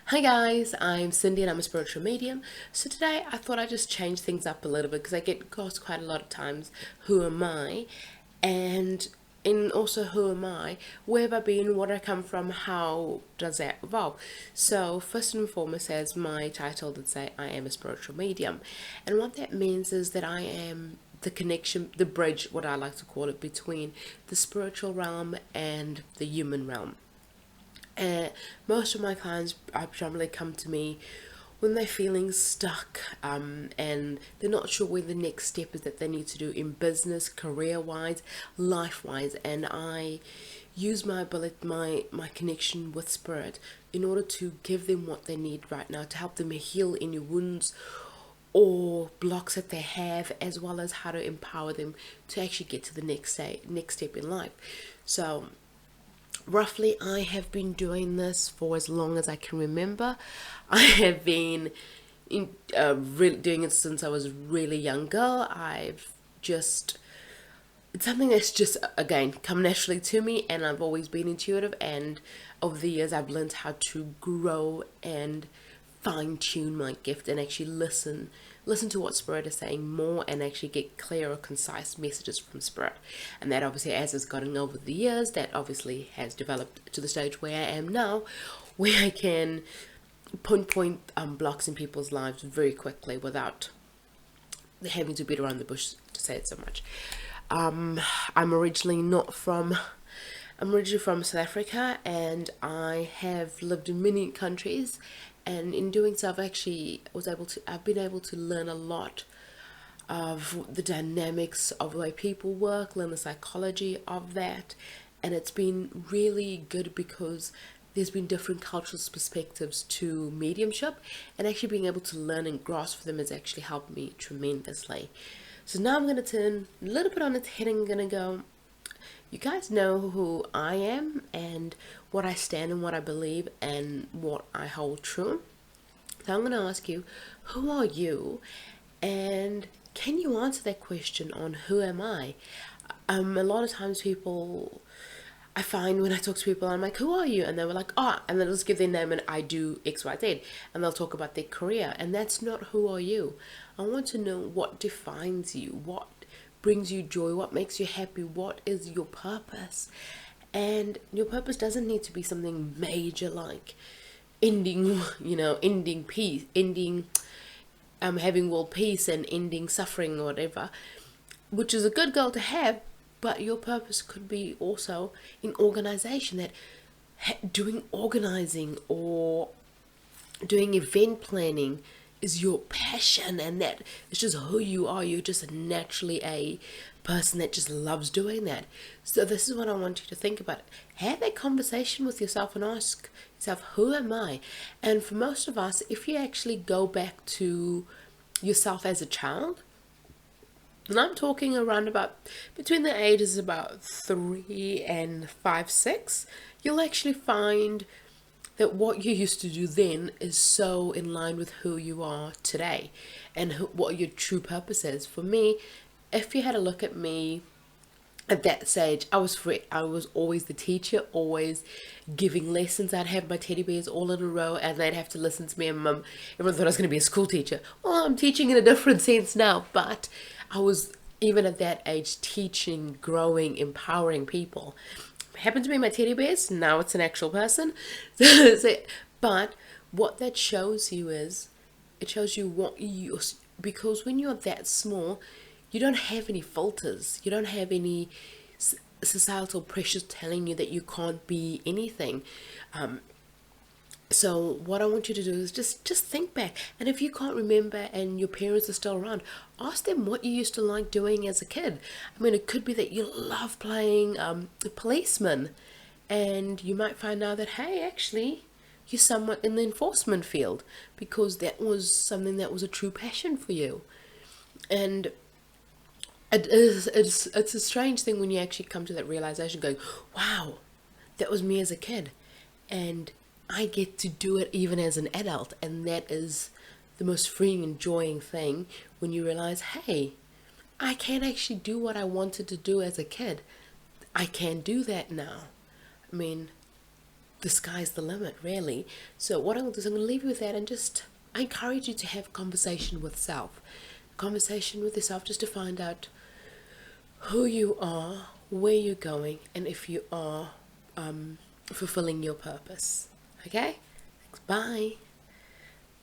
Hi guys, I'm Cindy and I'm a spiritual medium. So today I thought I'd just change things up a little bit because I get asked quite a lot of times, who am I? And in also who am I? Where have I been? Where I come from? How does that evolve? So first and foremost, as my title did say, I am a spiritual medium. And what that means is that I am the connection, the bridge, what I like to call it, between the spiritual realm and the human realm. And most of my clients generally come to me when they're feeling stuck, and they're not sure where the next step is that they need to do in business, career wise, life wise. And I use my ability, my connection with spirit in order to give them what they need right now to help them heal any wounds or blocks that they have, as well as how to empower them to actually get to the next step in life. So roughly, I have been doing this for as long as I can remember. I have been doing it since I was a really young girl. It's something that's just, again, come naturally to me, and I've always been intuitive. And over the years, I've learned how to grow and fine tune my gift and actually listen to what spirit is saying more, and actually get clearer, concise messages from spirit. And that obviously, as it's gotten over the years, that obviously has developed to the stage where I am now, where I can pinpoint blocks in people's lives very quickly without having to beat around the bush, to say it so much. um I'm originally not from I'm originally from South Africa, and I have lived in many countries. And in doing so, I've been able to learn a lot of the dynamics of the way people work, learn the psychology of that. And it's been really good because there's been different cultural perspectives to mediumship, and actually being able to learn and grasp them has actually helped me tremendously. So now I'm going to turn a little bit on its head and going to go, you guys know who I am and what I stand and what I believe and what I hold true. So I'm going to ask you, who are you? And can you answer that question on who am I? A lot of times I find when I talk to people, I'm like, who are you? And they were like, oh, and they'll just give their name and I do X, Y, Z. And they'll talk about their career. And that's not who are you. I want to know what defines you, what brings you joy, what makes you happy, what is your purpose. And your purpose doesn't need to be something major like ending peace, having world peace and ending suffering or whatever, which is a good goal to have. But your purpose could be also in organization, that doing organizing or doing event planning is your passion, and that is just who you are. You're just naturally a person that just loves doing that. So this is what I want you to think about. Have that conversation with yourself and ask yourself, who am I? And for most of us, if you actually go back to yourself as a child, and I'm talking around about between the ages about 3 and 5, 6, you'll actually find that what you used to do then is so in line with who you are today, and what your true purpose is. For me, if you had a look at me at that stage, I was free. I was always the teacher, always giving lessons. I'd have my teddy bears all in a row, and they'd have to listen to me. And everyone thought I was going to be a school teacher. Well, I'm teaching in a different sense now, but I was, even at that age, teaching, growing, empowering people. Happened to be my teddy bears. Now it's an actual person. But what that shows you is, it shows you what you, because when you're that small, you don't have any filters. You don't have any societal pressures telling you that you can't be anything. So what I want you to do is just think back. And if you can't remember and your parents are still around, ask them what you used to like doing as a kid. I mean, it could be that you love playing the policeman, and you might find out that, hey, actually you're somewhat in the enforcement field because that was something that was a true passion for you. And it's a strange thing when you actually come to that realization, going, wow, that was me as a kid, and I get to do it even as an adult. And that is the most freeing, enjoying thing, when you realize, hey, I can actually do what I wanted to do as a kid. I can do that now. I mean, the sky's the limit, really. So what I'm going to do is I'm going to leave you with that, and just I encourage you to have a conversation with self, conversation with yourself, just to find out who you are, where you're going, and if you are fulfilling your purpose. Okay? Thanks. Bye.